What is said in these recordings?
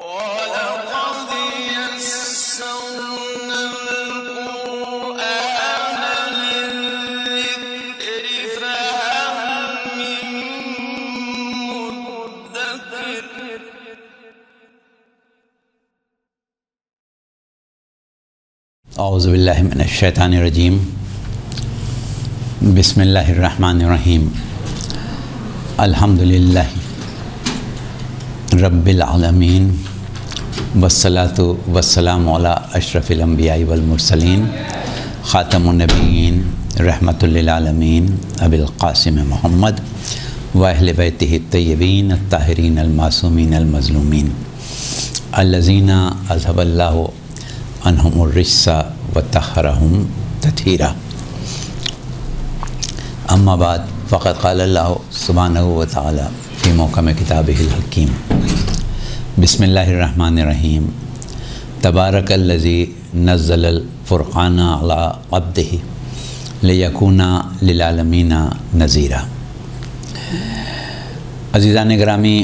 اعوذ باللہ من الشیطان الرجیم بسم اللہ الرحمن الرحیم الحمدللہ رب العالمین والصلاة والسلام علی اشرف الانبیاء والمرسلین خاتم النبیین رحمۃ للعالمین ابی القاسم محمد و اہل بیتہ الطیبین الطاہرین المعصومین المظلومین الذین اذھب اللہ عنہم الرجس وطہرہم تطہیرا اما بعد فقد قال اللہ سبحانہ وتعالی فی محکم کتابہ الحکیم بسم اللہ الرحمن الرحیم تبارک الذی نزل الفرقان علی عبدہ لیکون للعالمین نذیرا۔ عزیزان گرامی،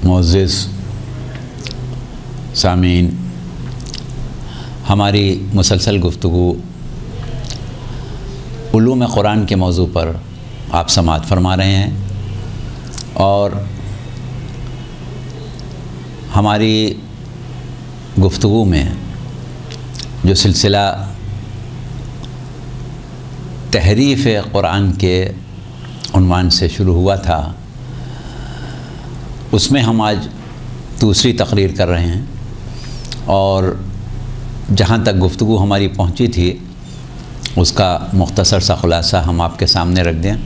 معزز سامعین، ہماری مسلسل گفتگو علوم قرآن کے موضوع پر آپ سماعت فرما رہے ہیں، اور ہماری گفتگو میں جو سلسلہ تحریف قرآن کے عنوان سے شروع ہوا تھا، اس میں ہم آج دوسری تقریر کر رہے ہیں، اور جہاں تک گفتگو ہماری پہنچی تھی اس کا مختصر سا خلاصہ ہم آپ کے سامنے رکھ دیں،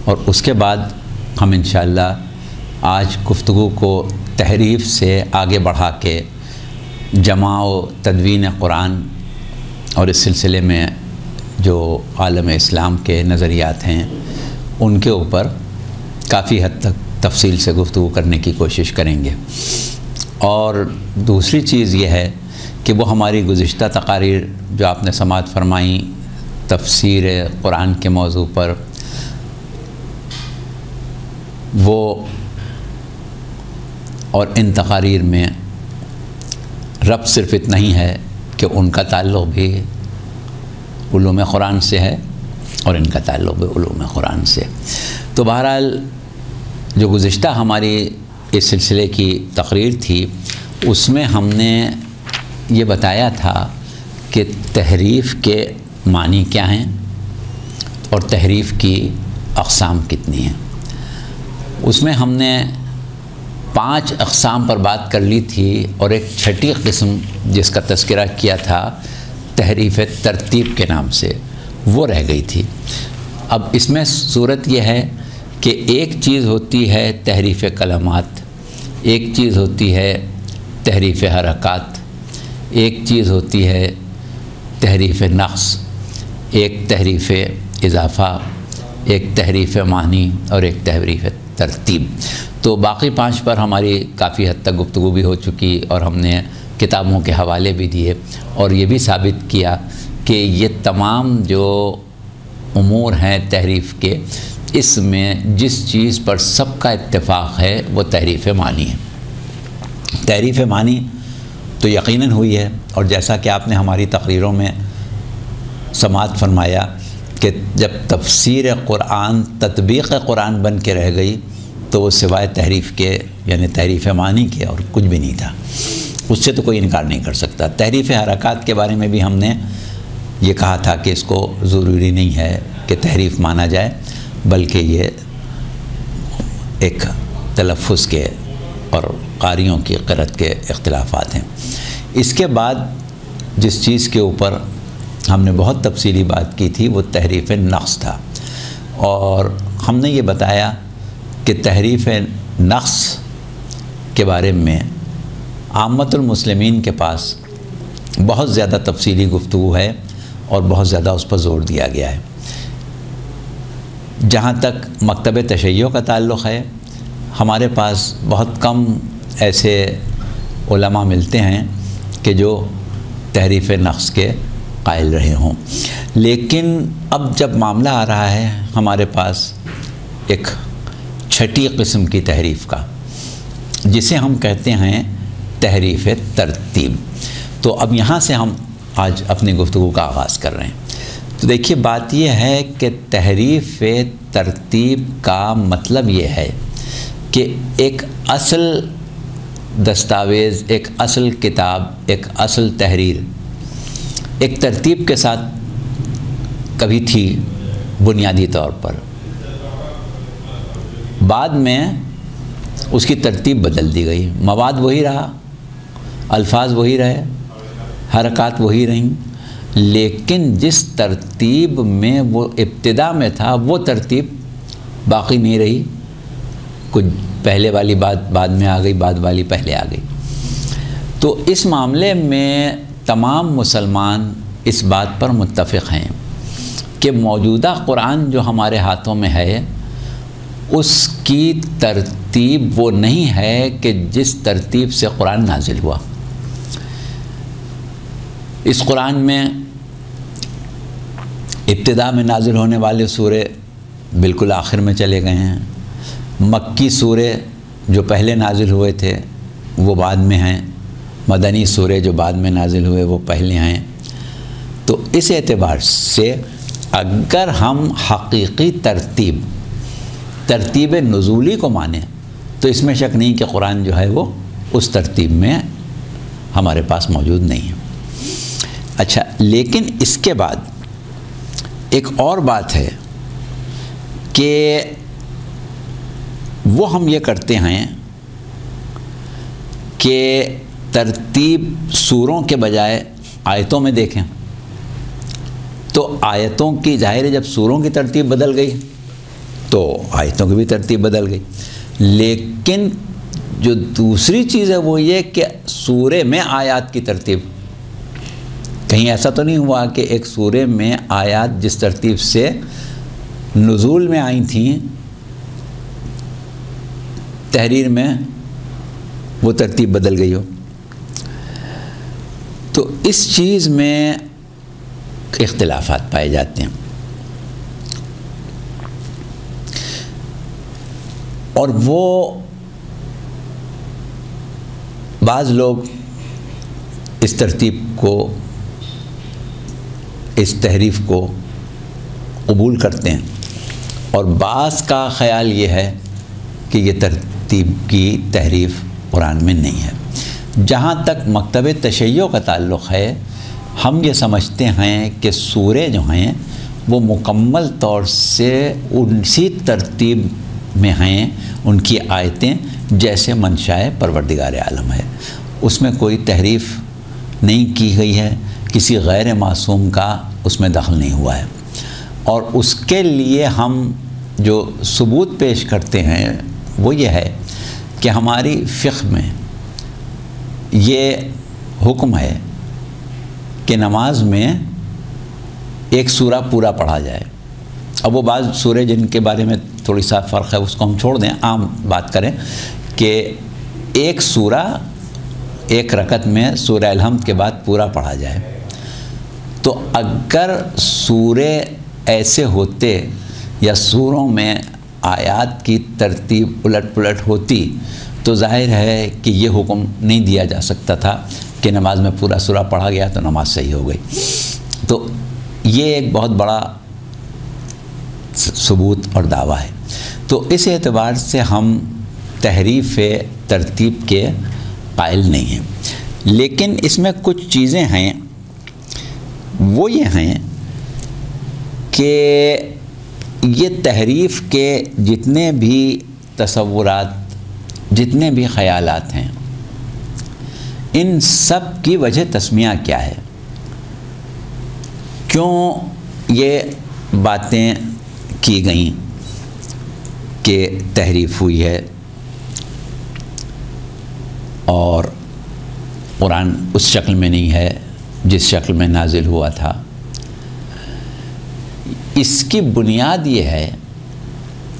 اور اس کے بعد ہم انشاءاللہ آج گفتگو کو تحریف سے آگے بڑھا کے جمع و تدوین قرآن اور اس سلسلے میں جو عالم اسلام کے نظریات ہیں ان کے اوپر کافی حد تک تفصیل سے گفتگو کرنے کی کوشش کریں گے۔ اور دوسری چیز یہ ہے کہ وہ ہماری گزشتہ تقاریر جو آپ نے سماعت فرمائیں تفسیر قرآن کے موضوع پر، وہ اور ان تقاریر میں ربط صرف اتنا ہی ہے کہ ان کا تعلق بھی علوم قرآن سے ہے اور ان کا تعلق بھی علوم قرآن سے۔ تو بہرحال جو گزشتہ ہماری اس سلسلے کی تقریر تھی اس میں ہم نے یہ بتایا تھا کہ تحریف کے معنی کیا ہیں اور تحریف کی اقسام کتنی ہیں۔ اس میں ہم نے 5 اقسام پر بات کر لی تھی، اور ایک چھٹی قسم جس کا تذکرہ کیا تھا تحریف ترتیب کے نام سے، وہ رہ گئی تھی۔ اب اس میں صورت یہ ہے کہ ایک چیز ہوتی ہے تحریف کلمات، ایک چیز ہوتی ہے تحریف حرکات، ایک چیز ہوتی ہے تحریف نقص، ایک تحریف اضافہ، ایک تحریف معنی اور ایک تحریف ترتیب۔ تو باقی 5 پر ہماری کافی حد تک گفتگو بھی ہو چکی، اور ہم نے کتابوں کے حوالے بھی دیے، اور یہ بھی ثابت کیا کہ یہ تمام جو امور ہیں تحریف کے، اس میں جس چیز پر سب کا اتفاق ہے وہ تحریف معنی ہے۔ تحریف معنی تو یقیناً ہوئی ہے، اور جیسا کہ آپ نے ہماری تقریروں میں سماعت فرمایا کہ جب تفسیر قرآن تطبیق قرآن بن کے رہ گئی تو وہ سوائے تحریف کے یعنی تحریف معنی کے اور کچھ بھی نہیں تھا، اس سے تو کوئی انکار نہیں کر سکتا۔ تحریف حرکات کے بارے میں بھی ہم نے یہ کہا تھا کہ اس کو ضروری نہیں ہے کہ تحریف مانا جائے، بلکہ یہ ایک تلفظ کے اور قاریوں کی قرأت کے اختلافات ہیں۔ اس کے بعد جس چیز کے اوپر ہم نے بہت تفصیلی بات کی تھی وہ تحریف نقص تھا، اور ہم نے یہ بتایا کہ تحریف نقص کے بارے میں عامت المسلمین کے پاس بہت زیادہ تفصیلی گفتگو ہے اور بہت زیادہ اس پر زور دیا گیا ہے۔ جہاں تک مکتب تشیع کا تعلق ہے، ہمارے پاس بہت کم ایسے علماء ملتے ہیں کہ جو تحریف نقص کے قائل رہے ہوں، لیکن اب جب معاملہ آ رہا ہے ہمارے پاس ایک چھٹی قسم کی تحریف کا، جسے ہم کہتے ہیں تحریف ترتیب۔ تو اب یہاں سے ہم آج اپنی گفتگو کا آغاز کر رہے ہیں۔ تو دیکھیے بات یہ ہے کہ تحریف ترتیب کا مطلب یہ ہے کہ ایک اصل دستاویز، ایک اصل کتاب، ایک اصل تحریر ایک ترتیب کے ساتھ کبھی تھی بنیادی طور پر، بعد میں اس کی ترتیب بدل دی گئی، مواد وہی رہا، الفاظ وہی رہے، حرکات وہی رہیں، لیکن جس ترتیب میں وہ ابتدا میں تھا وہ ترتیب باقی نہیں رہی، کچھ پہلے والی بات بعد میں آ گئی، بعد والی پہلے آ گئی۔ تو اس معاملے میں تمام مسلمان اس بات پر متفق ہیں کہ موجودہ قرآن جو ہمارے ہاتھوں میں ہے اس کی ترتیب وہ نہیں ہے کہ جس ترتیب سے قرآن نازل ہوا۔ اس قرآن میں ابتدا میں نازل ہونے والے سورے بالکل آخر میں چلے گئے ہیں، مکی سورے جو پہلے نازل ہوئے تھے وہ بعد میں ہیں، مدنی سورے جو بعد میں نازل ہوئے وہ پہلے ہیں۔ تو اس اعتبار سے اگر ہم حقیقی ترتیب نزولی کو مانیں تو اس میں شک نہیں کہ قرآن جو ہے وہ اس ترتیب میں ہمارے پاس موجود نہیں ہے۔ اچھا، لیکن اس کے بعد ایک اور بات ہے کہ وہ ہم یہ کرتے ہیں کہ ترتیب سوروں کے بجائے آیتوں میں دیکھیں، تو آیتوں کی ظاہر ہے جب سوروں کی ترتیب بدل گئی تو آیتوں کی بھی ترتیب بدل گئی، لیکن جو دوسری چیز ہے وہ یہ کہ سورے میں آیات کی ترتیب، کہیں ایسا تو نہیں ہوا کہ ایک سورے میں آیات جس ترتیب سے نزول میں آئی تھیں تحریر میں وہ ترتیب بدل گئی ہو۔ تو اس چیز میں اختلافات پائے جاتے ہیں، اور وہ بعض لوگ اس ترتیب کو، اس تحریف کو قبول کرتے ہیں، اور بعض کا خیال یہ ہے کہ یہ ترتیب کی تحریف قرآن میں نہیں ہے۔ جہاں تک مکتب تشیع کا تعلق ہے، ہم یہ سمجھتے ہیں کہ سورے جو ہیں وہ مکمل طور سے اسی ترتیب میں ہیں، ان کی آیتیں جیسے منشاء پروردگار عالم ہے، اس میں کوئی تحریف نہیں کی گئی ہے، کسی غیر معصوم کا اس میں دخل نہیں ہوا ہے۔ اور اس کے لیے ہم جو ثبوت پیش کرتے ہیں وہ یہ ہے کہ ہماری فقہ میں یہ حکم ہے کہ نماز میں ایک سورہ پورا پڑھا جائے۔ اب وہ بعض سورے جن کے بارے میں تھوڑی سا فرق ہے اس کو ہم چھوڑ دیں، عام بات کریں کہ ایک سورہ ایک رکعت میں سورہ الحمد کے بعد پورا پڑھا جائے۔ تو اگر سورے ایسے ہوتے یا سوروں میں آیات کی ترتیب الٹ پلٹ ہوتی تو ظاہر ہے کہ یہ حکم نہیں دیا جا سکتا تھا کہ نماز میں پورا سورہ پڑھا گیا تو نماز صحیح ہو گئی۔ تو یہ ایک بہت بڑا ثبوت اور دعویٰ ہے۔ تو اس اعتبار سے ہم تحریف ترتیب کے قائل نہیں ہیں، لیکن اس میں کچھ چیزیں ہیں، وہ یہ ہیں کہ یہ تحریف کے جتنے بھی تصورات، جتنے بھی خیالات ہیں، ان سب کی وجہ تسمیہ کیا ہے، کیوں یہ باتیں کی گئیں کہ تحریف ہوئی ہے اور قرآن اس شکل میں نہیں ہے جس شکل میں نازل ہوا تھا۔ اس کی بنیاد یہ ہے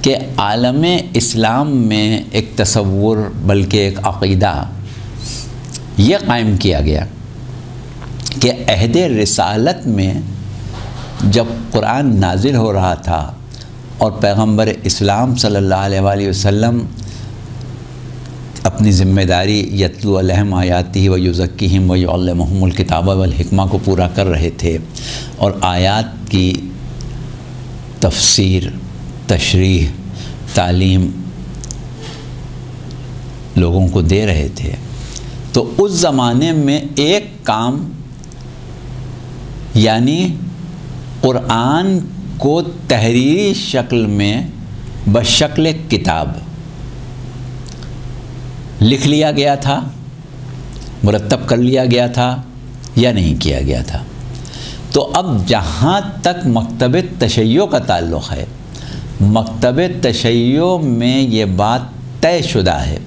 کہ عالم اسلام میں ایک تصور بلکہ ایک عقیدہ یہ قائم کیا گیا کہ عہد رسالت میں جب قرآن نازل ہو رہا تھا اور پیغمبر اسلام صلی اللہ علیہ وآلہ وسلم اپنی ذمہ داری یتلو علیہم آیاتہ و یزکیہم و یعلمہم الکتاب والحکمہ کو پورا کر رہے تھے، اور آیات کی تفسیر، تشریح، تعلیم لوگوں کو دے رہے تھے۔ تو اس زمانے میں ایک کام، یعنی قرآن کو تحریری شکل میں بشکل کتاب لکھ لیا گیا تھا، مرتب کر لیا گیا تھا یا نہیں کیا گیا تھا۔ تو اب جہاں تک مکتب تشیع کا تعلق ہے، مکتب تشیع میں یہ بات طے شدہ ہے،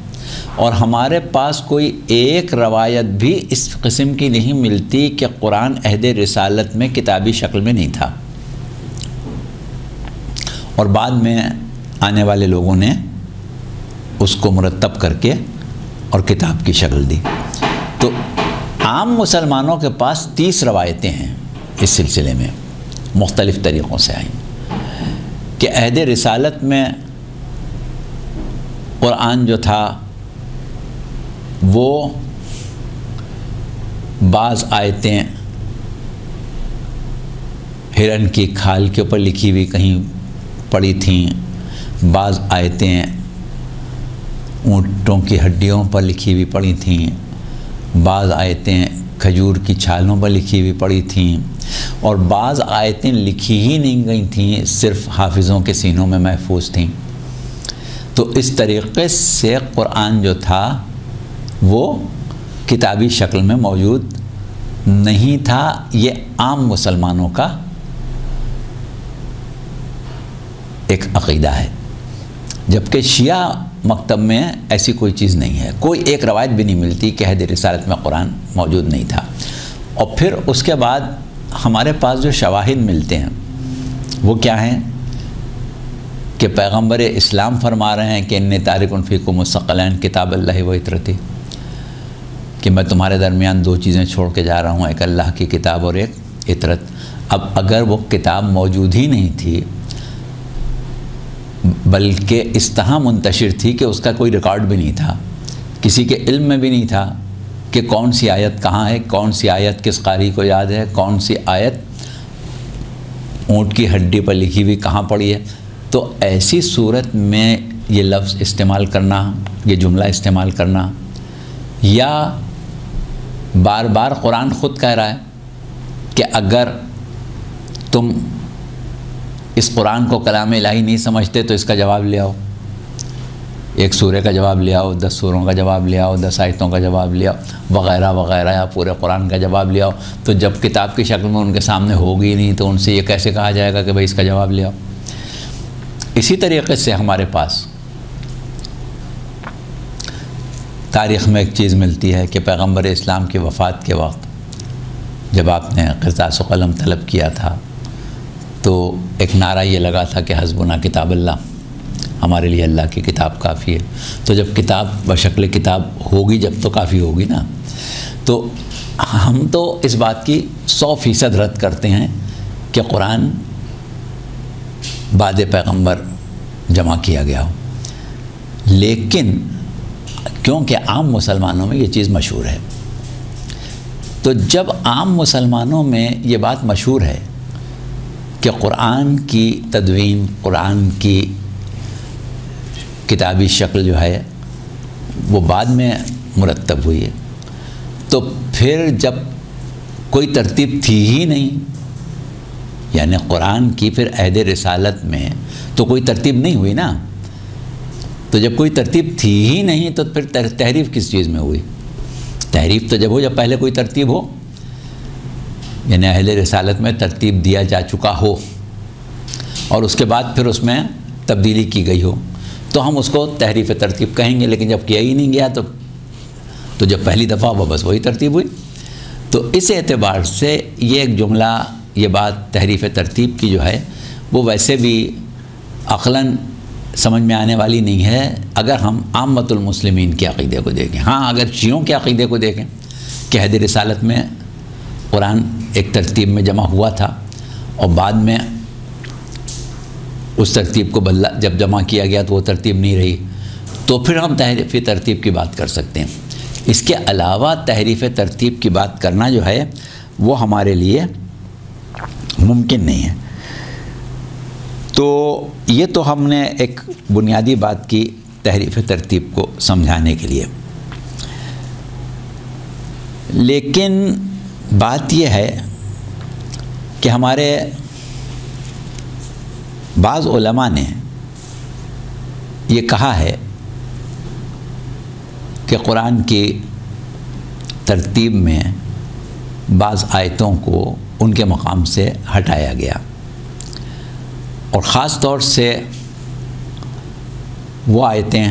اور ہمارے پاس کوئی ایک روایت بھی اس قسم کی نہیں ملتی کہ قرآن عہد رسالت میں کتابی شکل میں نہیں تھا، اور بعد میں آنے والے لوگوں نے اس کو مرتب کر کے اور کتاب کی شکل دی۔ تو عام مسلمانوں کے پاس 30 روایتیں ہیں اس سلسلے میں، مختلف طریقوں سے آئیں، کہ عہد رسالت میں قرآن جو تھا وہ بعض آیتیں ہرن کی کھال کے اوپر لکھی ہوئی کہیں پڑی تھیں، بعض آیتیں اونٹوں کی ہڈیوں پر لکھی ہوئی پڑی تھیں، بعض آیتیں کھجور کی چھالوں پر لکھی ہوئی پڑی تھیں، اور بعض آیتیں لکھی ہی نہیں گئی تھیں، صرف حافظوں کے سینوں میں محفوظ تھیں۔ تو اس طریقے سے قرآن جو تھا وہ کتابی شکل میں موجود نہیں تھا۔ یہ عام مسلمانوں کا ایک عقیدہ ہے، جبکہ شیعہ مکتب میں ایسی کوئی چیز نہیں ہے، کوئی ایک روایت بھی نہیں ملتی کہ عہد رسالت میں قرآن موجود نہیں تھا۔ اور پھر اس کے بعد ہمارے پاس جو شواہد ملتے ہیں وہ کیا ہیں کہ پیغمبر اسلام فرما رہے ہیں کہ انی تارک فیکم الثقلین کتاب اللہ و عطرتی، کہ میں تمہارے درمیان 2 چیزیں چھوڑ کے جا رہا ہوں، ایک اللہ کی کتاب اور ایک عطرت۔ اب اگر وہ کتاب موجود ہی نہیں تھی بلکہ اس طرح منتشر تھی کہ اس کا کوئی ریکارڈ بھی نہیں تھا، کسی کے علم میں بھی نہیں تھا کہ کون سی آیت کہاں ہے، کون سی آیت کس قاری کو یاد ہے، کون سی آیت اونٹ کی ہڈی پر لکھی ہوئی کہاں پڑی ہے، تو ایسی صورت میں یہ لفظ استعمال کرنا، یہ جملہ استعمال کرنا، یا بار بار قرآن خود کہہ رہا ہے کہ اگر تم اس قرآن کو کلام الہی نہیں سمجھتے تو اس کا جواب لے آؤ، 1 سورے کا جواب لے آؤ، 10 سوروں کا جواب لے آؤ، 10 آیتوں کا جواب لے آؤ، وغیرہ وغیرہ، یا پورے قرآن کا جواب لے آؤ۔ تو جب کتاب کی شکل میں ان کے سامنے ہوگی نہیں تو ان سے یہ کیسے کہا جائے گا کہ بھئی اس کا جواب لے آؤ۔ اسی طریقے سے ہمارے پاس تاریخ میں ایک چیز ملتی ہے کہ پیغمبر اسلام کی وفات کے وقت جب آپ نے قرطاس و قلم طلب کیا تھا تو ایک نعرہ یہ لگا تھا کہ حسبنا کتاب اللہ، ہمارے لیے اللہ کی کتاب کافی ہے۔ تو جب کتاب بشکل کتاب ہوگی جب تو کافی ہوگی نا۔ تو ہم تو اس بات کی 100% رد کرتے ہیں کہ قرآن بعد پیغمبر جمع کیا گیا ہو، لیکن کیونکہ عام مسلمانوں میں یہ چیز مشہور ہے، تو جب عام مسلمانوں میں یہ بات مشہور ہے کہ قرآن کی تدوین، قرآن کی کتابی شکل جو ہے وہ بعد میں مرتب ہوئی ہے، تو پھر جب کوئی ترتیب تھی ہی نہیں، یعنی قرآن کی پھر عہد رسالت میں تو کوئی ترتیب نہیں ہوئی نا، تو جب کوئی ترتیب تھی ہی نہیں تو پھر تحریف کس چیز میں ہوئی؟ تحریف تو جب ہو جب پہلے کوئی ترتیب ہو، یعنی اہل رسالت میں ترتیب دیا جا چکا ہو اور اس کے بعد پھر اس میں تبدیلی کی گئی ہو تو ہم اس کو تحریف ترتیب کہیں گے، لیکن جب کیا ہی نہیں گیا تو جب پہلی دفعہ وہ بس وہی ترتیب ہوئی۔ تو اس اعتبار سے یہ ایک جملہ، یہ بات تحریف ترتیب کی جو ہے وہ ویسے بھی عقلاً سمجھ میں آنے والی نہیں ہے اگر ہم عامت المسلمین کے عقیدے کو دیکھیں۔ ہاں اگر شیعوں کے عقیدے کو دیکھیں کہ عہد رسالت میں قرآن ایک ترتیب میں جمع ہوا تھا اور بعد میں اس ترتیب کو بدلا، جب جمع کیا گیا تو وہ ترتیب نہیں رہی، تو پھر ہم تحریف ترتیب کی بات کر سکتے ہیں. اس کے علاوہ تحریف ترتیب کی بات کرنا جو ہے وہ ہمارے لیے ممکن نہیں ہے. تو یہ تو ہم نے ایک بنیادی بات کی تحریف ترتیب کو سمجھانے کے لیے. لیکن بات یہ ہے کہ ہمارے بعض علماء نے یہ کہا ہے کہ قرآن کی ترتیب میں بعض آیتوں کو ان کے مقام سے ہٹایا گیا، اور خاص طور سے وہ آیتیں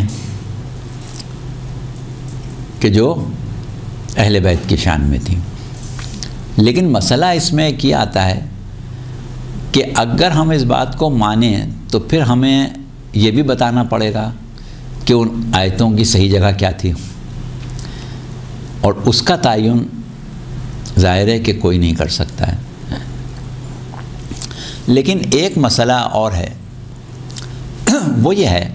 کہ جو اہل بیت کی شان میں تھیں. لیکن مسئلہ اس میں یہ آتا ہے کہ اگر ہم اس بات کو مانیں تو پھر ہمیں یہ بھی بتانا پڑے گا کہ ان آیتوں کی صحیح جگہ کیا تھی، اور اس کا تعین ظاہر ہے کہ کوئی نہیں کر سکتا ہے. لیکن ایک مسئلہ اور ہے، وہ یہ ہے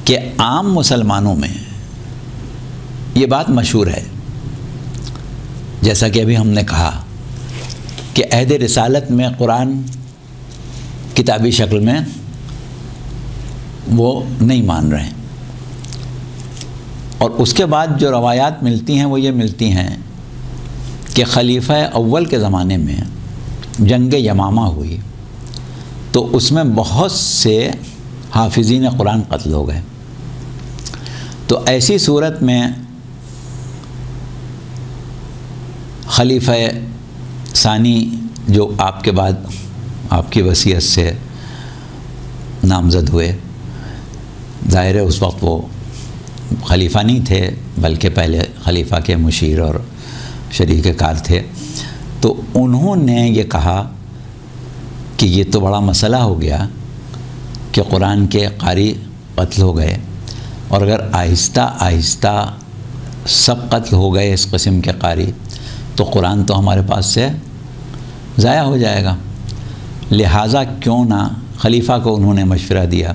کہ عام مسلمانوں میں یہ بات مشہور ہے، جیسا کہ ابھی ہم نے کہا کہ عہد رسالت میں قرآن کتابی شکل میں وہ نہیں مان رہے ہیں، اور اس کے بعد جو روایات ملتی ہیں وہ یہ ملتی ہیں کہ خلیفہ اول کے زمانے میں جنگ یمامہ ہوئی تو اس میں بہت سے حافظین قرآن قتل ہو گئے. تو ایسی صورت میں خلیفہ ثانی جو آپ کے بعد آپ کی وصیت سے نامزد ہوئے، ظاہر ہے اس وقت وہ خلیفہ نہیں تھے بلکہ پہلے خلیفہ کے مشیر اور شریک کار تھے، تو انہوں نے یہ کہا کہ یہ تو بڑا مسئلہ ہو گیا کہ قرآن کے قاری قتل ہو گئے، اور اگر آہستہ آہستہ سب قتل ہو گئے اس قسم کے قاری تو قرآن تو ہمارے پاس سے ضائع ہو جائے گا. لہٰذا کیوں نہ خلیفہ کو انہوں نے مشورہ دیا،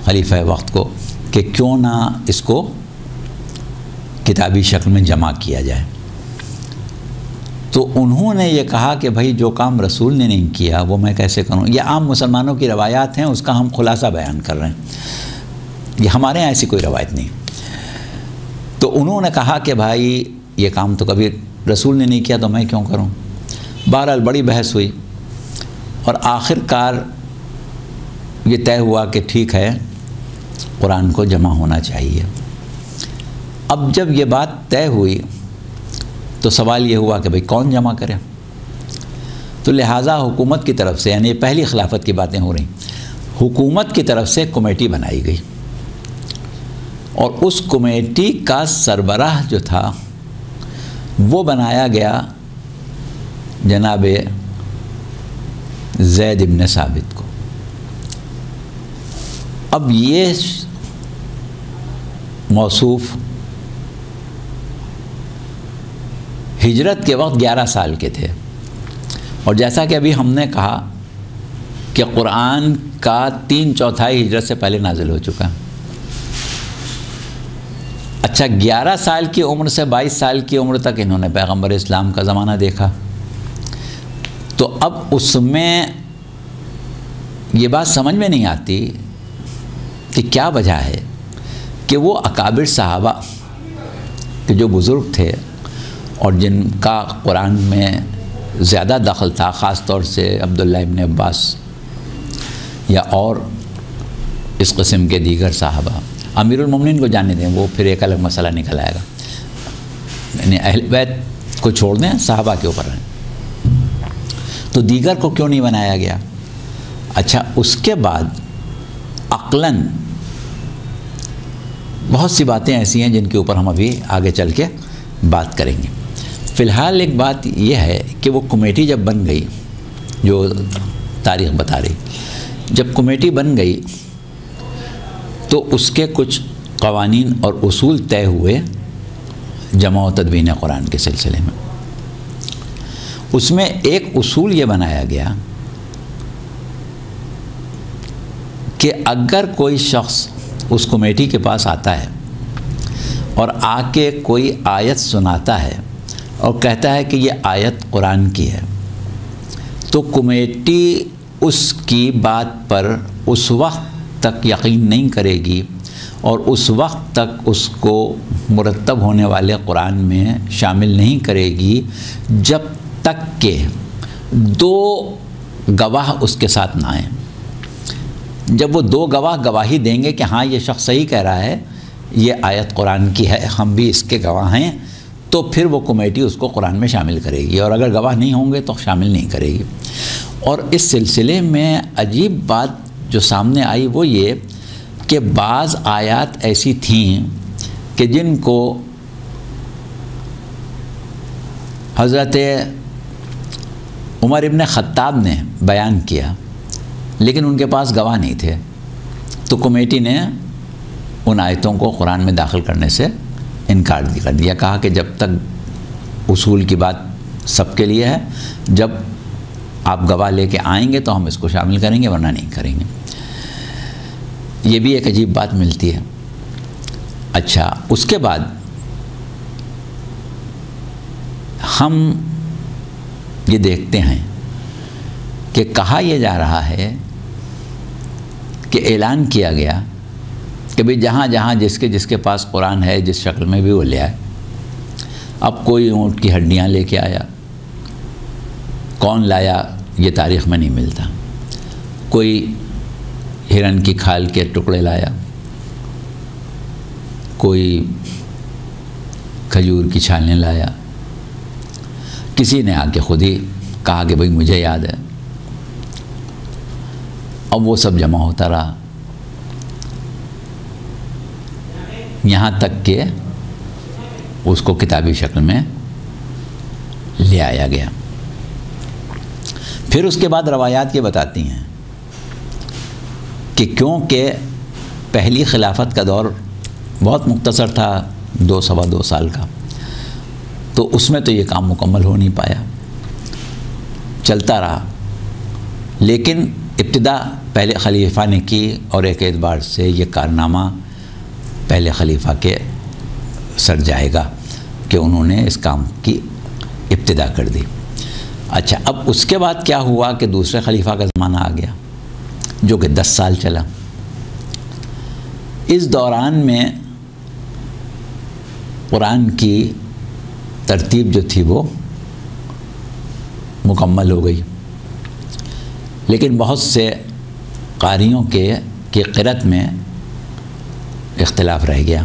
خلیفہ وقت کو، کہ کیوں نہ اس کو کتابی شکل میں جمع کیا جائے. تو انہوں نے یہ کہا کہ بھائی جو کام رسول نے نہیں کیا وہ میں کیسے کروں. یہ عام مسلمانوں کی روایات ہیں، اس کا ہم خلاصہ بیان کر رہے ہیں، یہ ہمارے یہاں ایسی کوئی روایت نہیں. تو انہوں نے کہا کہ بھائی یہ کام تو کبھی رسول نے نہیں کیا تو میں کیوں کروں. بہرحال بڑی بحث ہوئی، اور آخر کار یہ طے ہوا کہ ٹھیک ہے قرآن کو جمع ہونا چاہیے. اب جب یہ بات طے ہوئی تو سوال یہ ہوا کہ بھئی کون جمع کرے. تو لہٰذا حکومت کی طرف سے، یعنی پہلی خلافت کی باتیں ہو رہی، حکومت کی طرف سے کمیٹی بنائی گئی، اور اس کمیٹی کا سربراہ جو تھا وہ بنایا گیا جناب زید بن ثابت کو. اب یہ موصوف ہجرت کے وقت 11 سال کے تھے، اور جیسا کہ ابھی ہم نے کہا کہ قرآن کا 3/4 ہجرت سے پہلے نازل ہو چکا. اچھا 11 سال کی عمر سے 22 سال کی عمر تک انہوں نے پیغمبر اسلام کا زمانہ دیکھا. تو اب اس میں یہ بات سمجھ میں نہیں آتی کہ کیا وجہ ہے کہ وہ اکابر صحابہ کہ جو بزرگ تھے اور جن کا قرآن میں زیادہ دخل تھا، خاص طور سے عبداللہ ابن عباس یا اور اس قسم کے دیگر صحابہ، امیر المومنین کو جانے دیں، وہ پھر ایک الگ مسئلہ نکل آئے گا، یعنی اہل بیت کو چھوڑ دیں، صحابہ کے اوپر ہیں. تو دیگر کو کیوں نہیں بنایا گیا؟ اچھا اس کے بعد عقلاً بہت سی باتیں ایسی ہیں جن کے اوپر ہم ابھی آگے چل کے بات کریں گے. فی الحال ایک بات یہ ہے کہ وہ کمیٹی جب بن گئی، جو تاریخ بتا رہی، جب کمیٹی بن گئی تو اس کے کچھ قوانین اور اصول طے ہوئے جمع و تدوین قرآن کے سلسلے میں. اس میں ایک اصول یہ بنایا گیا کہ اگر کوئی شخص اس کمیٹی کے پاس آتا ہے اور آ کے کوئی آیت سناتا ہے اور کہتا ہے کہ یہ آیت قرآن کی ہے، تو کمیٹی اس کی بات پر اس وقت تک یقین نہیں کرے گی اور اس وقت تک اس کو مرتب ہونے والے قرآن میں شامل نہیں کرے گی جب تک کہ 2 گواہ اس کے ساتھ نہ آئیں۔ جب وہ 2 گواہ گواہی دیں گے کہ ہاں یہ شخص صحیح کہہ رہا ہے، یہ آیت قرآن کی ہے، ہم بھی اس کے گواہ ہیں، تو پھر وہ کمیٹی اس کو قرآن میں شامل کرے گی، اور اگر گواہ نہیں ہوں گے تو شامل نہیں کرے گی۔ اور اس سلسلے میں عجیب بات جو سامنے آئی وہ یہ کہ بعض آیات ایسی تھیں کہ جن کو حضرت عمر ابن خطاب نے بیان کیا لیکن ان کے پاس گواہ نہیں تھے، تو کمیٹی نے ان آیتوں کو قرآن میں داخل کرنے سے انکار کر دیا، کہا کہ جب تک اصول کی بات سب کے لیے ہے، جب آپ گواہ لے کے آئیں گے تو ہم اس کو شامل کریں گے ورنہ نہیں کریں گے۔ یہ بھی ایک عجیب بات ملتی ہے۔ اچھا، اس کے بعد ہم یہ دیکھتے ہیں کہ کہا یہ جا رہا ہے کہ اعلان کیا گیا کہ بھئی جہاں جہاں جس کے پاس قرآن ہے جس شکل میں بھی وہ لے آئے۔ اب کوئی اونٹ کی ہڈیاں لے کے آیا، کون لایا یہ تاریخ میں نہیں ملتا، کوئی ہرن کی کھال کے ٹکڑے لایا، کوئی کھجور کی چھالیں لایا، کسی نے آ کے خود ہی کہا کہ بھئی مجھے یاد ہے۔ اب وہ سب جمع ہوتا رہا یہاں تک کہ اس کو کتابی شکل میں لے آیا گیا۔ پھر اس کے بعد روایات یہ بتاتی ہیں کہ کیونکہ پہلی خلافت کا دور بہت مختصر تھا، 2 سال کا، تو اس میں تو یہ کام مکمل ہو نہیں پایا، چلتا رہا، لیکن ابتدا پہلے خلیفہ نے کی اور ایک اعتبار سے یہ کارنامہ پہلے خلیفہ کے سر جائے گا کہ انہوں نے اس کام کی ابتدا کر دی۔ اچھا، اب اس کے بعد کیا ہوا کہ دوسرے خلیفہ کا زمانہ آ گیا جو کہ 10 سال چلا۔ اس دوران میں قرآن کی ترتیب جو تھی وہ مکمل ہو گئی، لیکن بہت سے قاریوں کے قرأت میں اختلاف رہ گیا۔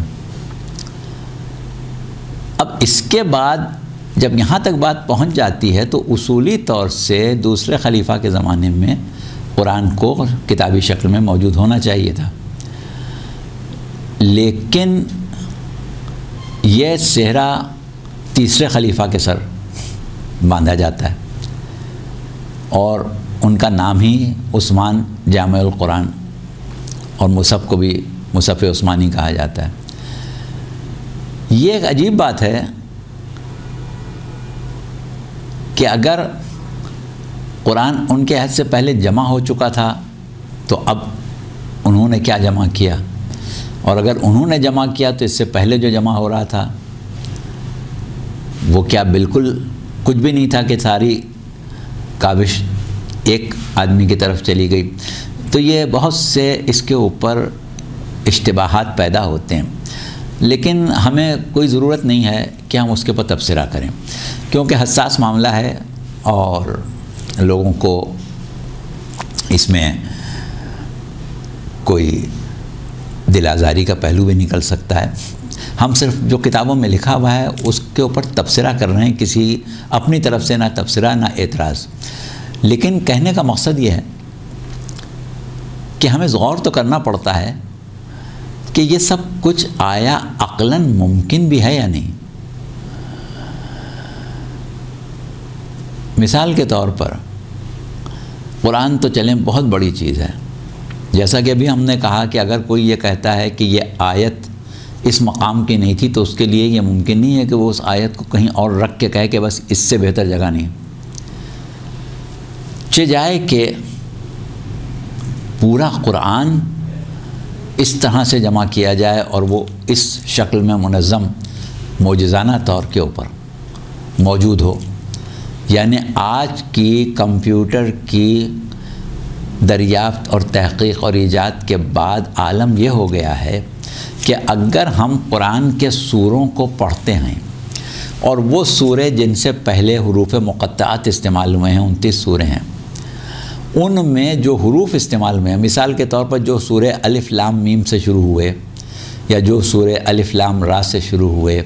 اب اس کے بعد جب یہاں تک بات پہنچ جاتی ہے تو اصولی طور سے دوسرے خلیفہ کے زمانے میں قرآن کو کتابی شکل میں موجود ہونا چاہیے تھا، لیکن یہ صحرا تیسرے خلیفہ کے سر باندھا جاتا ہے اور ان کا نام ہی عثمان جامع القرآن اور مصحف کو بھی مصحف عثمانی کہا جاتا ہے۔ یہ ایک عجیب بات ہے کہ اگر قرآن ان کے عہد سے پہلے جمع ہو چکا تھا تو اب انہوں نے کیا جمع کیا، اور اگر انہوں نے جمع کیا تو اس سے پہلے جو جمع ہو رہا تھا وہ کیا بالکل کچھ بھی نہیں تھا کہ ساری کاوش ایک آدمی کی طرف چلی گئی؟ تو یہ بہت سے اس کے اوپر اشتباہات پیدا ہوتے ہیں، لیکن ہمیں کوئی ضرورت نہیں ہے کہ ہم اس کے اوپر تبصرہ کریں، کیونکہ حساس معاملہ ہے اور لوگوں کو اس میں کوئی دل آزاری کا پہلو بھی نکل سکتا ہے۔ ہم صرف جو کتابوں میں لکھا ہوا ہے اس کے اوپر تبصرہ کر رہے ہیں، کسی اپنی طرف سے نہ تبصرہ نہ اعتراض، لیکن کہنے کا مقصد یہ ہے کہ ہمیں غور تو کرنا پڑتا ہے کہ یہ سب کچھ آیا عقلاً ممکن بھی ہے یا نہیں۔ مثال کے طور پر قرآن تو چلیں بہت بڑی چیز ہے، جیسا کہ ابھی ہم نے کہا کہ اگر کوئی یہ کہتا ہے کہ یہ آیت اس مقام کی نہیں تھی تو اس کے لیے یہ ممکن نہیں ہے کہ وہ اس آیت کو کہیں اور رکھ کے کہے کہ بس اس سے بہتر جگہ نہیں۔ چہ جائے کہ پورا قرآن اس طرح سے جمع کیا جائے اور وہ اس شکل میں منظم معجزانہ طور کے اوپر موجود ہو. یعنی آج کی کمپیوٹر کی دریافت اور تحقیق اور ایجاد کے بعد عالم یہ ہو گیا ہے کہ اگر ہم قرآن کے سوروں کو پڑھتے ہیں اور وہ سورے جن سے پہلے حروف مقطعات استعمال ہوئے ہیں 29 سورے ہیں، ان میں جو حروف استعمال ہوئے ہیں، مثال کے طور پر جو سورے الف لام میم سے شروع ہوئے، یا جو سورے الف لام را سے شروع ہوئے،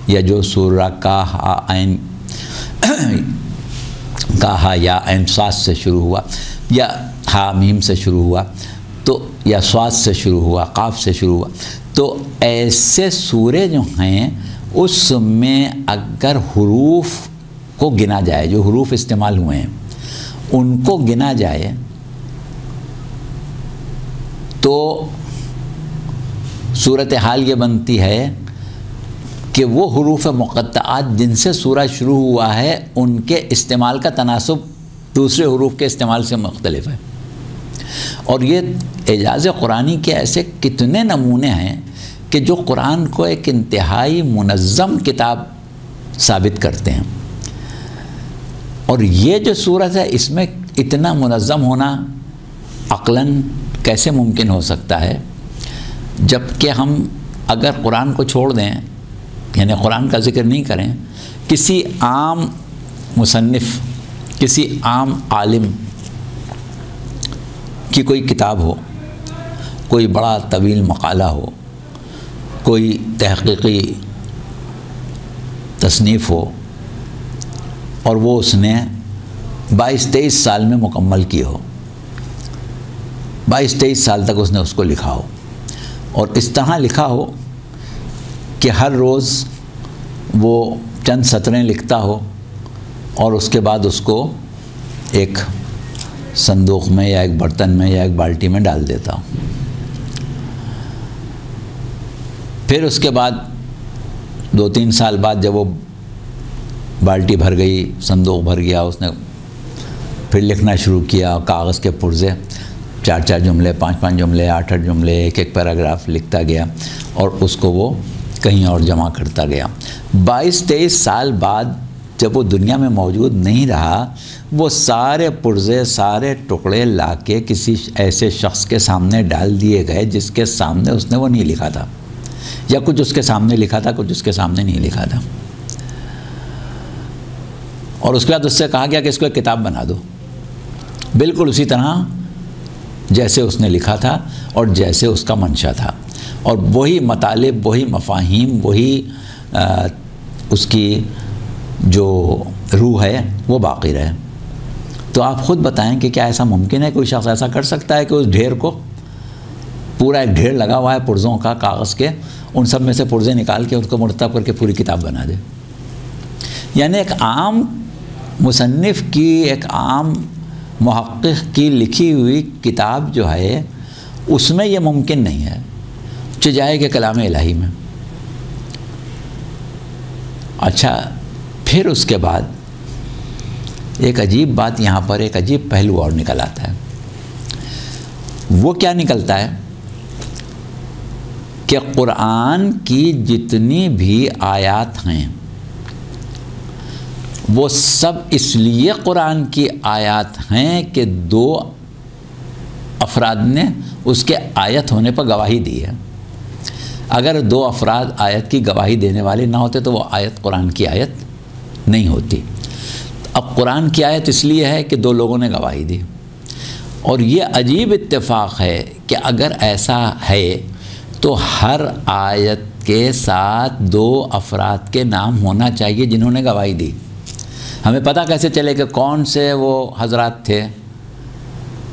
یا جو سورہ کاف عین کہا یا عین صاد سے شروع ہوا، یا ہا میم سے شروع ہوا، تو یا صاد سے شروع ہوا، قاف سے شروع ہوا، تو ایسے سورے جو ہیں اس میں اگر حروف کو گنا جائے، جو حروف استعمال ہوئے ہیں ان کو گنا جائے، تو صورتحال یہ بنتی ہے کہ وہ حروف مقطعات جن سے سورہ شروع ہوا ہے ان کے استعمال کا تناسب دوسرے حروف کے استعمال سے مختلف ہے. اور یہ اعجاز قرآنی کے ایسے کتنے نمونے ہیں کہ جو قرآن کو ایک انتہائی منظم کتاب ثابت کرتے ہیں. اور یہ جو صورت ہے اس میں اتنا منظم ہونا عقلاً کیسے ممکن ہو سکتا ہے، جب کہ ہم اگر قرآن کو چھوڑ دیں، یعنی قرآن کا ذکر نہیں کریں، کسی عام مصنف، کسی عام عالم کی کوئی کتاب ہو، کوئی بڑا طویل مقالہ ہو، کوئی تحقیقی تصنیف ہو، اور وہ اس نے 22-23 سال میں مکمل کی ہو، 22-23 سال تک اس نے اس کو لکھا ہو، اور اس طرح لکھا ہو کہ ہر روز وہ چند سطریں لکھتا ہو اور اس کے بعد اس کو ایک صندوق میں یا ایک برتن میں یا ایک بالٹی میں ڈال دیتا ہو. پھر اس کے بعد 2-3 سال بعد جب وہ بالٹی بھر گئی، صندوق بھر گیا، اس نے پھر لکھنا شروع کیا. کاغذ کے پرزے 4-4 جملے، 5-5 جملے، 8-8 جملے، ایک پیراگراف لکھتا گیا اور اس کو وہ کہیں اور جمع کرتا گیا. 22-23 سال بعد جب وہ دنیا میں موجود نہیں رہا، وہ سارے پرزے، سارے ٹکڑے لا کے کسی ایسے شخص کے سامنے ڈال دیے گئے جس کے سامنے اس نے وہ نہیں لکھا تھا، یا کچھ اس کے سامنے لکھا تھا، کچھ اس کے سامنے نہیں لکھا تھا. اور اس کے بعد اس سے کہا گیا کہ اس کو ایک کتاب بنا دو، بالکل اسی طرح جیسے اس نے لکھا تھا اور جیسے اس کا منشا تھا، اور وہی مطالب، وہی مفاہیم، وہی اس کی جو روح ہے وہ باقی رہے. تو آپ خود بتائیں کہ کیا ایسا ممکن ہے؟ کوئی شخص ایسا کر سکتا ہے کہ اس ڈھیر کو، پورا ایک ڈھیر لگا ہوا ہے پرزوں کا، کاغذ کے، ان سب میں سے پرزے نکال کے ان کو مرتب کر کے پوری کتاب بنا دے؟ یعنی ایک عام مصنف کی، ایک عام محقق کی لکھی ہوئی کتاب جو ہے اس میں یہ ممکن نہیں ہے، چجائے کہ کلام الہی میں. اچھا، پھر اس کے بعد ایک عجیب بات یہاں پر، ایک عجیب پہلو اور نکل آتا ہے. وہ کیا نکلتا ہے کہ قرآن کی جتنی بھی آیات ہیں وہ سب اس لیے قرآن کی آیات ہیں کہ 2 افراد نے اس کے آیت ہونے پر گواہی دی ہے. اگر 2 افراد آیت کی گواہی دینے والے نہ ہوتے تو وہ آیت قرآن کی آیت نہیں ہوتی. اب قرآن کی آیت اس لیے ہے کہ 2 لوگوں نے گواہی دی. اور یہ عجیب اتفاق ہے کہ اگر ایسا ہے تو ہر آیت کے ساتھ 2 افراد کے نام ہونا چاہیے جنہوں نے گواہی دی. ہمیں پتہ کیسے چلے کہ کون سے وہ حضرات تھے،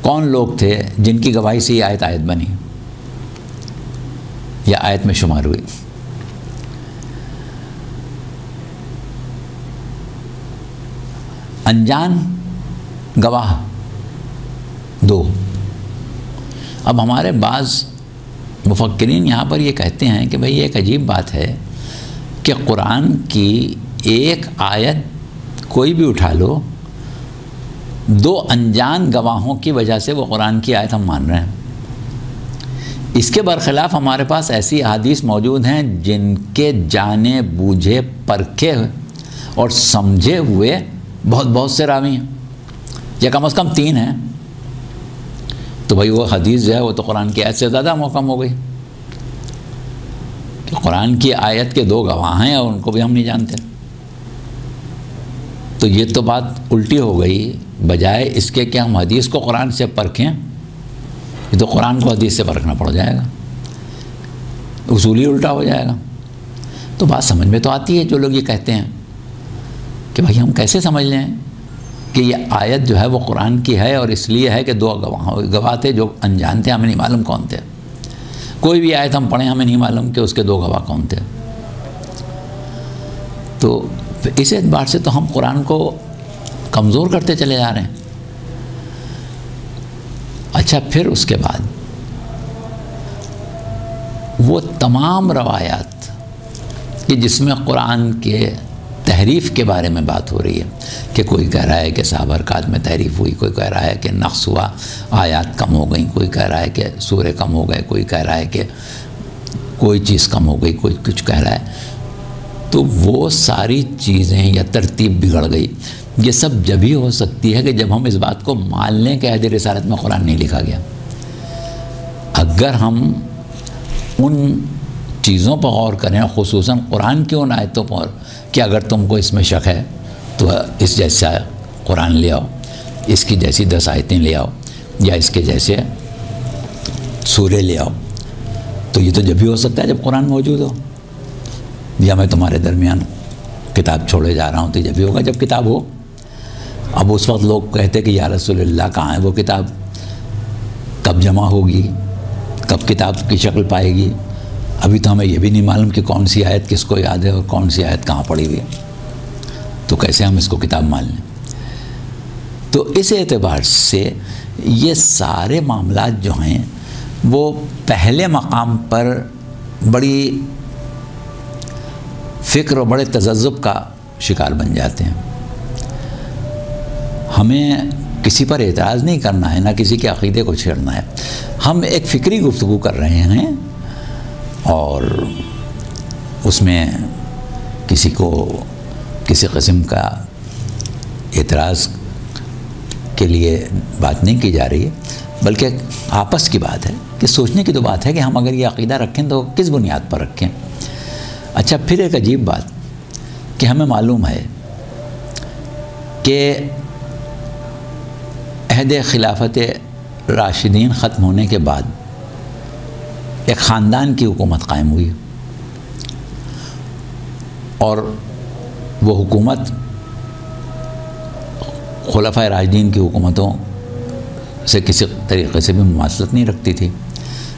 کون لوگ تھے جن کی گواہی سے یہ آیت بنی یا آیت میں شمار ہوئی؟ انجان گواہ 2. اب ہمارے بعض مفکرین یہاں پر یہ کہتے ہیں کہ بھئی یہ ایک عجیب بات ہے کہ قرآن کی ایک آیت کوئی بھی اٹھا لو، 2 انجان گواہوں کی وجہ سے وہ قرآن کی آیت ہم مان رہے ہیں. اس کے برخلاف ہمارے پاس ایسی احادیث موجود ہیں جن کے جانے بوجھے پرکھے اور سمجھے ہوئے بہت سے راوی ہیں، یا کم از کم 3 ہیں، تو بھائی وہ حدیث جو ہے وہ تو قرآن کی آیت سے زیادہ محکم ہو گئی، کہ قرآن کی آیت کے 2 گواہ ہیں اور ان کو بھی ہم نہیں جانتے۔ تو یہ تو بات الٹی ہو گئی، بجائے اس کے کہ ہم حدیث کو قرآن سے پرکھیں، یہ تو قرآن کو حدیث سے پرکھنا پڑ جائے گا، اصولی الٹا ہو جائے گا۔ تو بات سمجھ میں تو آتی ہے جو لوگ یہ کہتے ہیں کہ بھائی ہم کیسے سمجھ لیں کہ یہ آیت جو ہے وہ قرآن کی ہے، اور اس لیے ہے کہ 2 گواہ تھے جو انجان تھے، ہمیں نہیں معلوم کون تھے، کوئی بھی آیت ہم پڑھیں ہمیں نہیں معلوم کہ اس کے 2 گواہ کون تھے۔ تو اس اعتبار سے تو ہم قرآن کو کمزور کرتے چلے جا رہے ہیں۔ اچھا، پھر اس کے بعد وہ تمام روایات کہ جس میں قرآن کے تحریف کے بارے میں بات ہو رہی ہے، کہ کوئی کہہ رہا ہے کہ صحابہ رکعت میں تحریف ہوئی، کوئی کہہ رہا ہے کہ نقص ہوا، آیات کم ہو گئیں، کوئی کہہ رہا ہے کہ سورے کم ہو گئے، کوئی کہہ رہا ہے کہ کوئی چیز کم ہو گئی، کوئی کچھ کہہ رہا ہے، تو وہ ساری چیزیں یا ترتیب بگڑ گئی۔ یہ سب جب ہی ہو سکتی ہے کہ جب ہم اس بات کو مان لیں کہ عہد رسالت میں قرآن نہیں لکھا گیا۔ اگر ہم ان چیزوں پر غور کریں، خصوصاً قرآن کی ان آیتوں پر کہ اگر تم کو اس میں شک ہے تو اس جیسا قرآن لے آؤ، اس کی جیسی 10 آیتیں لے آؤ، یا اس کے جیسے سورے لے آؤ، تو یہ تو جب ہی ہو سکتا ہے جب قرآن موجود ہو، یا میں تمہارے درمیان کتاب چھوڑے جا رہا ہوں تو جب ہی ہوگا جب کتاب ہو۔ اب اس وقت لوگ کہتے کہ یا رسول اللہ کہاں ہے وہ کتاب، کب جمع ہوگی، کب کتاب کی شکل پائے گی؟ ابھی تو ہمیں یہ بھی نہیں معلوم کہ کون سی آیت کس کو یاد ہے اور کون سی آیت کہاں پڑی ہوئی ہے، تو کیسے ہم اس کو کتاب مان لیں؟ تو اس اعتبار سے یہ سارے معاملات جو ہیں وہ پہلے مقام پر بڑی فکر اور بڑے تذبذب کا شکار بن جاتے ہیں۔ ہمیں کسی پر اعتراض نہیں کرنا ہے، نہ کسی کے عقیدے کو چھیڑنا ہے، ہم ایک فکری گفتگو کر رہے ہیں، اور اس میں کسی کو کسی قسم کا اعتراض کے لیے بات نہیں کی جا رہی ہے، بلکہ آپس کی بات ہے کہ سوچنے کی تو بات ہے کہ ہم اگر یہ عقیدہ رکھیں تو کس بنیاد پر رکھیں۔ اچھا، پھر ایک عجیب بات کہ ہمیں معلوم ہے کہ عہد خلافت راشدین ختم ہونے کے بعد ایک خاندان کی حکومت قائم ہوئی، اور وہ حکومت خلفائے راشدین کی حکومتوں سے کسی طریقے سے بھی مماثلت نہیں رکھتی تھی،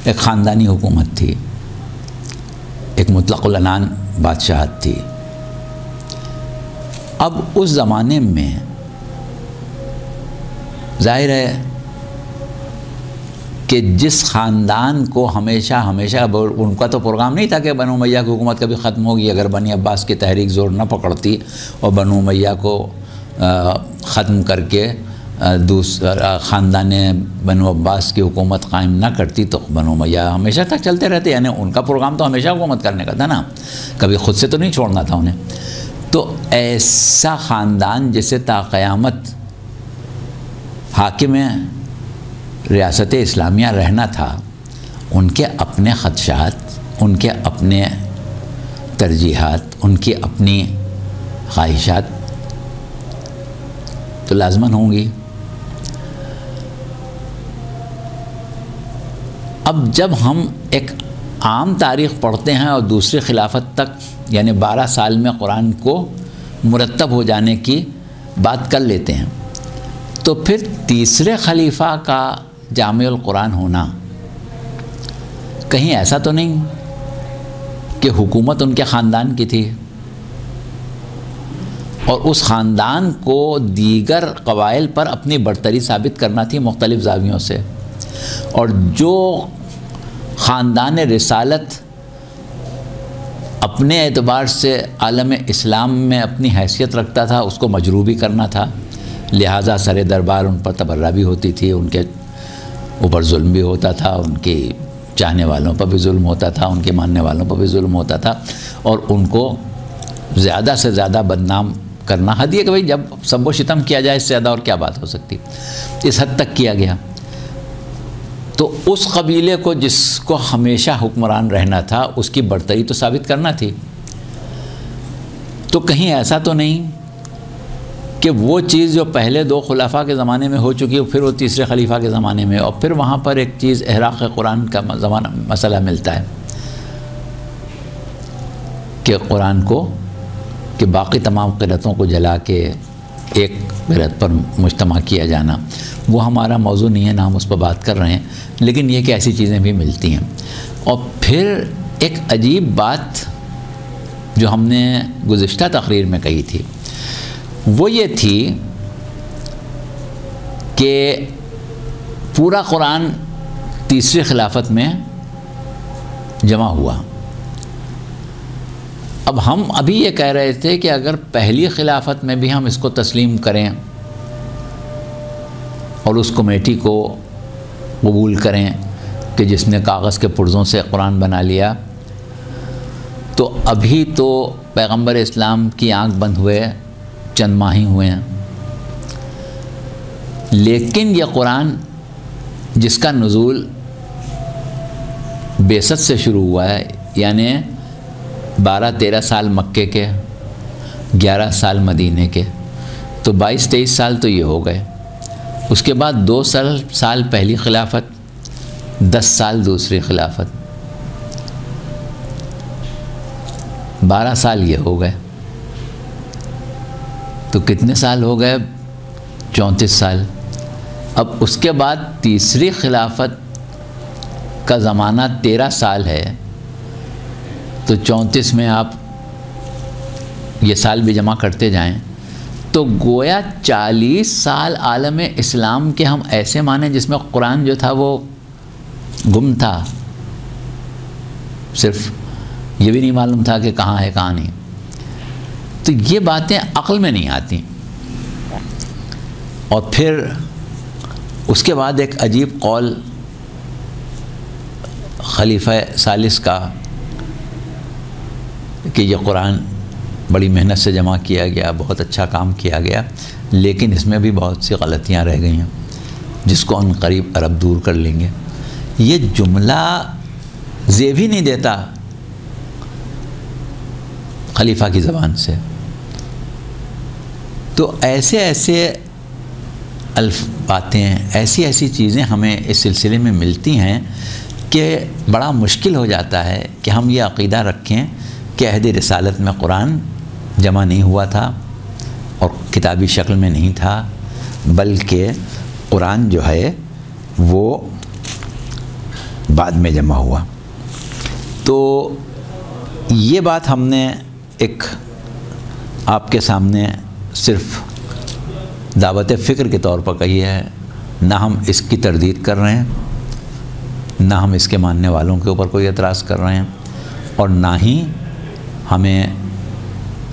ایک خاندانی حکومت تھی، ایک مطلق العنان بادشاہت تھی۔ اب اس زمانے میں ظاہر ہے کہ جس خاندان کو ہمیشہ ان کا تو پروگرام نہیں تھا کہ بنو امیہ کی حکومت کبھی ختم ہوگی، اگر بنی عباس کی تحریک زور نہ پکڑتی اور بنو امیہ کو ختم کر کے دوسرا خاندان بنو عباس کی حکومت قائم نہ کرتی تو بنو امیہ ہمیشہ تک چلتے رہتے، یعنی ان کا پروگرام تو ہمیشہ حکومت کرنے کا تھا نا، کبھی خود سے تو نہیں چھوڑنا تھا انہیں۔ تو ایسا خاندان جسے تا قیامت حاکم ریاست اسلامیہ رہنا تھا، ان کے اپنے خدشات، ان کے اپنے ترجیحات، ان کی اپنی خواہشات تو لازماً ہوں گی۔ اب جب ہم ایک عام تاریخ پڑھتے ہیں اور دوسری خلافت تک یعنی 12 سال میں قرآن کو مرتب ہو جانے کی بات کر لیتے ہیں، تو پھر تیسرے خلیفہ کا جامع القرآن ہونا کہیں ایسا تو نہیں کہ حکومت ان کے خاندان کی تھی اور اس خاندان کو دیگر قبائل پر اپنی برتری ثابت کرنا تھی مختلف زاویوں سے، اور جو خاندان رسالت اپنے اعتبار سے عالم اسلام میں اپنی حیثیت رکھتا تھا اس کو مجروح بھی کرنا تھا، لہٰذا سر دربار ان پر تبرہ بھی ہوتی تھی، ان کے اوپر ظلم بھی ہوتا تھا، ان کی چاہنے والوں پر بھی ظلم ہوتا تھا، ان کے ماننے والوں پر بھی ظلم ہوتا تھا، اور ان کو زیادہ سے زیادہ بدنام کرنا حد یہ کہ بھئی جب سب و شتم کیا جائے اس سے زیادہ اور کیا بات ہو سکتی، اس حد تک کیا گیا۔ تو اس قبیلے کو جس کو ہمیشہ حکمران رہنا تھا اس کی برتری تو ثابت کرنا تھی۔ تو کہیں ایسا تو نہیں کہ وہ چیز جو پہلے 2 خلفاء کے زمانے میں ہو چکی ہے پھر وہ تیسرے خلیفہ کے زمانے میں، اور پھر وہاں پر ایک چیز احراق قرآن کا مسئلہ ملتا ہے کہ قرآن کو کہ باقی تمام قرأتوں کو جلا کے ایک قرأت پر مجتمع کیا جانا، وہ ہمارا موضوع نہیں ہے، نہ ہم اس پر بات کر رہے ہیں، لیکن یہ کہ ایسی چیزیں بھی ملتی ہیں۔ اور پھر ایک عجیب بات جو ہم نے گزشتہ تقریر میں کہی تھی وہ یہ تھی کہ پورا قرآن تیسری خلافت میں جمع ہوا۔ اب ہم ابھی یہ کہہ رہے تھے کہ اگر پہلی خلافت میں بھی ہم اس کو تسلیم کریں اور اس کمیٹی کو قبول کریں کہ جس نے کاغذ کے پرزوں سے قرآن بنا لیا، تو ابھی تو پیغمبر اسلام کی آنکھ بند ہوئے چند ماہ ہی ہوئے ہیں، لیکن یہ قرآن جس کا نزول بعثت سے شروع ہوا ہے، یعنی 12-13 سال مکے کے، 11 سال مدینے کے، تو 22-23 سال تو یہ ہو گئے۔ اس کے بعد 2 سال پہلی خلافت، 10 سال دوسری خلافت، 12 سال یہ ہو گئے، تو کتنے سال ہو گئے؟ 34 سال۔ اب اس کے بعد تیسری خلافت کا زمانہ 13 سال ہے، تو 34 میں آپ یہ سال بھی جمع کرتے جائیں تو گویا 40 سال عالم اسلام کے ہم ایسے مانیں جس میں قرآن جو تھا وہ گم تھا، صرف یہ بھی نہیں معلوم تھا کہ کہاں ہے کہاں نہیں۔ تو یہ باتیں عقل میں نہیں آتی۔ اور پھر اس کے بعد ایک عجیب قول خلیفہ ثالث کا کہ یہ قرآن بڑی محنت سے جمع کیا گیا، بہت اچھا کام کیا گیا، لیکن اس میں بھی بہت سی غلطیاں رہ گئی ہیں جس کو ان قریب عرب دور کر لیں گے۔ یہ جملہ زیب ہی نہیں دیتا خلیفہ کی زبان سے۔ تو ایسے باتیں، ایسی چیزیں ہمیں اس سلسلے میں ملتی ہیں کہ بڑا مشکل ہو جاتا ہے کہ ہم یہ عقیدہ رکھیں کہ عہد رسالت میں قرآن جمع نہیں ہوا تھا اور کتابی شکل میں نہیں تھا، بلکہ قرآن جو ہے وہ بعد میں جمع ہوا۔ تو یہ بات ہم نے ایک آپ کے سامنے صرف دعوت فکر کے طور پر کہی ہے، نہ ہم اس کی تردید کر رہے ہیں، نہ ہم اس کے ماننے والوں کے اوپر کوئی اعتراض کر رہے ہیں، اور نہ ہی ہمیں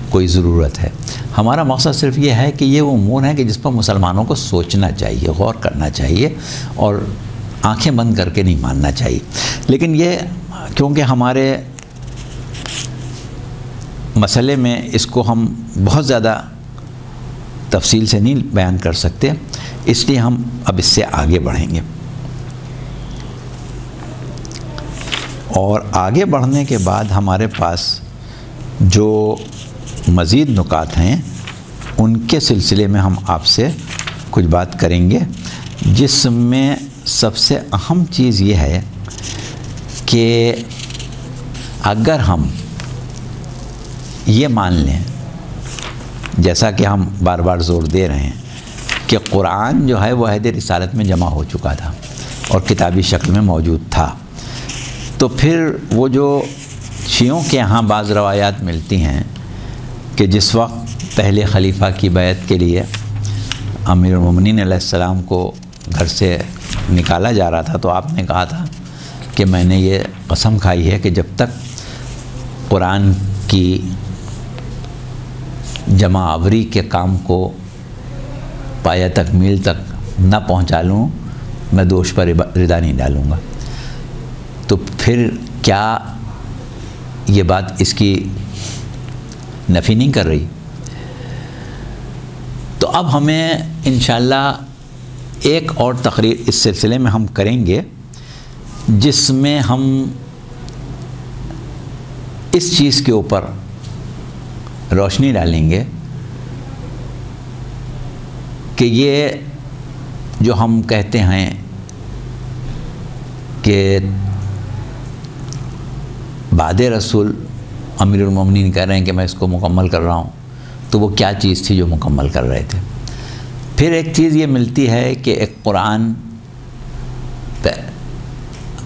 کوئی ضرورت ہے۔ ہمارا مقصد صرف یہ ہے کہ یہ وہ امور ہے کہ جس پر مسلمانوں کو سوچنا چاہیے، غور کرنا چاہیے، اور آنکھیں بند کر کے نہیں ماننا چاہیے۔ لیکن یہ کیونکہ ہمارے مسئلے میں اس کو ہم بہت زیادہ تفصیل سے نہیں بیان کر سکتے، اس لیے ہم اب اس سے آگے بڑھیں گے۔ اور آگے بڑھنے کے بعد ہمارے پاس جو مزید نکات ہیں ان کے سلسلے میں ہم آپ سے کچھ بات کریں گے، جس میں سب سے اہم چیز یہ ہے کہ اگر ہم یہ مان لیں، جیسا کہ ہم بار بار زور دے رہے ہیں کہ قرآن جو ہے وہ عہد رسالت میں جمع ہو چکا تھا اور کتابی شکل میں موجود تھا، تو پھر وہ جو شیعوں کے ہاں بعض روایات ملتی ہیں کہ جس وقت پہلے خلیفہ کی بیعت کے لیے امیر المومنین علیہ السلام کو گھر سے نکالا جا رہا تھا، تو آپ نے کہا تھا کہ میں نے یہ قسم کھائی ہے کہ جب تک قرآن کی جمع آوری کے کام کو پایہ تکمیل تک نہ پہنچا لوں، میں دوش پر ردا نہیں ڈالوں گا۔ تو پھر کیا یہ بات اس کی نفی نہیں کر رہی؟ تو اب ہمیں انشاءاللہ ایک اور تقریر اس سلسلے میں ہم کریں گے، جس میں ہم اس چیز کے اوپر روشنی ڈالیں گے کہ یہ جو ہم کہتے ہیں کہ بعد رسول امیر المومنین کہہ رہے ہیں کہ میں اس کو مکمل کر رہا ہوں، تو وہ کیا چیز تھی جو مکمل کر رہے تھے؟ پھر ایک چیز یہ ملتی ہے کہ ایک قرآن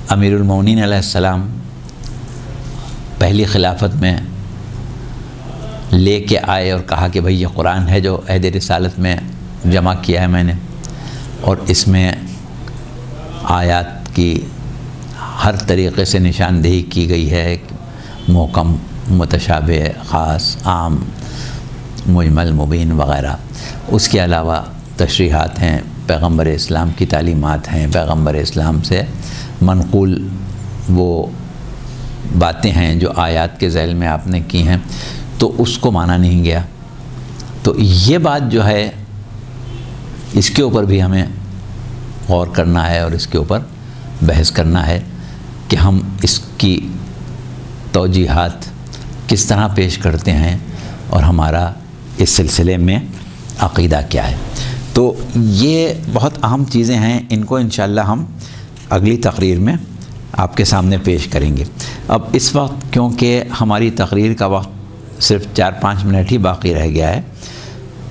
امیر المومنین علیہ السلام پہلی خلافت میں لے کے آئے اور کہا کہ بھئی یہ قرآن ہے جو عہد رسالت میں جمع کیا ہے میں نے، اور اس میں آیات کی ہر طریقے سے نشاندہی کی گئی ہے، محکم، متشابہ، خاص، عام، مجمل، مبین وغیرہ۔ اس کے علاوہ تشریحات ہیں، پیغمبر اسلام کی تعلیمات ہیں، پیغمبر اسلام سے منقول وہ باتیں ہیں جو آیات کے ذیل میں آپ نے کی ہیں، تو اس کو مانا نہیں گیا۔ تو یہ بات جو ہے اس کے اوپر بھی ہمیں غور کرنا ہے اور اس کے اوپر بحث کرنا ہے کہ ہم اس کی توجیحات کس طرح پیش کرتے ہیں اور ہمارا اس سلسلے میں عقیدہ کیا ہے۔ تو یہ بہت اہم چیزیں ہیں، ان کو انشاءاللہ ہم اگلی تقریر میں آپ کے سامنے پیش کریں گے۔ اب اس وقت کیونکہ ہماری تقریر کا وقت صرف 4-5 منٹ ہی باقی رہ گیا ہے،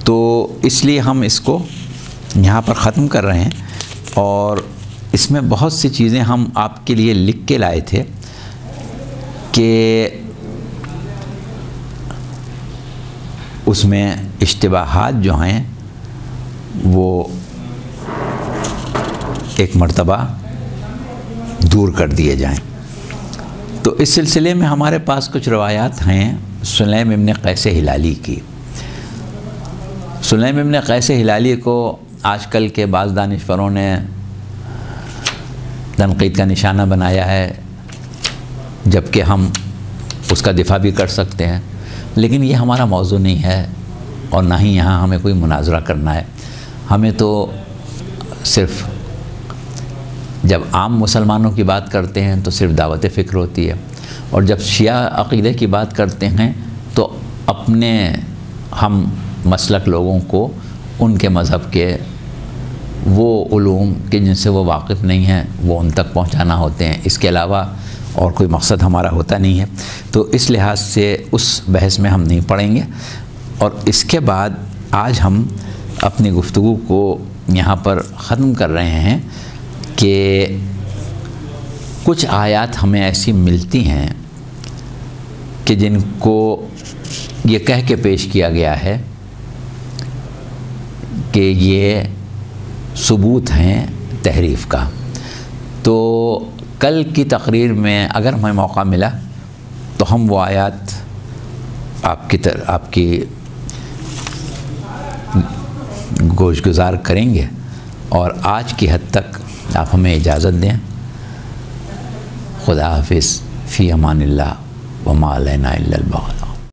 تو اس لیے ہم اس کو یہاں پر ختم کر رہے ہیں، اور اس میں بہت سی چیزیں ہم آپ کے لیے لکھ کے لائے تھے کہ اس میں اشتباہات جو ہیں وہ ایک مرتبہ دور کر دیے جائیں۔ تو اس سلسلے میں ہمارے پاس کچھ روایات ہیں سلیم ابن قیس ہلالی کی۔ سلیم ابن قیس ہلالی کو آج کل کے بعض دانشوروں نے تنقید کا نشانہ بنایا ہے، جبکہ ہم اس کا دفاع بھی کر سکتے ہیں، لیکن یہ ہمارا موضوع نہیں ہے اور نہ ہی یہاں ہمیں کوئی مناظرہ کرنا ہے۔ ہمیں تو صرف جب عام مسلمانوں کی بات کرتے ہیں تو صرف دعوت فکر ہوتی ہے، اور جب شیعہ عقیدے کی بات کرتے ہیں تو اپنے ہم مسلک لوگوں کو ان کے مذہب کے وہ علوم کہ جن سے وہ واقف نہیں ہیں وہ ان تک پہنچانا ہوتے ہیں، اس کے علاوہ اور کوئی مقصد ہمارا ہوتا نہیں ہے۔ تو اس لحاظ سے اس بحث میں ہم نہیں پڑیں گے، اور اس کے بعد آج ہم اپنی گفتگو کو یہاں پر ختم کر رہے ہیں کہ کچھ آیات ہمیں ایسی ملتی ہیں کہ جن کو یہ کہہ کے پیش کیا گیا ہے کہ یہ ثبوت ہیں تحریف کا۔ تو کل کی تقریر میں اگر ہمیں موقع ملا تو ہم وہ آیات آپ کی گوش گزار کریں گے، اور آج کی حد تک آپ ہمیں اجازت دیں۔ خدا حافظ، فی امان اللہ، وما علینا الا البلاغ۔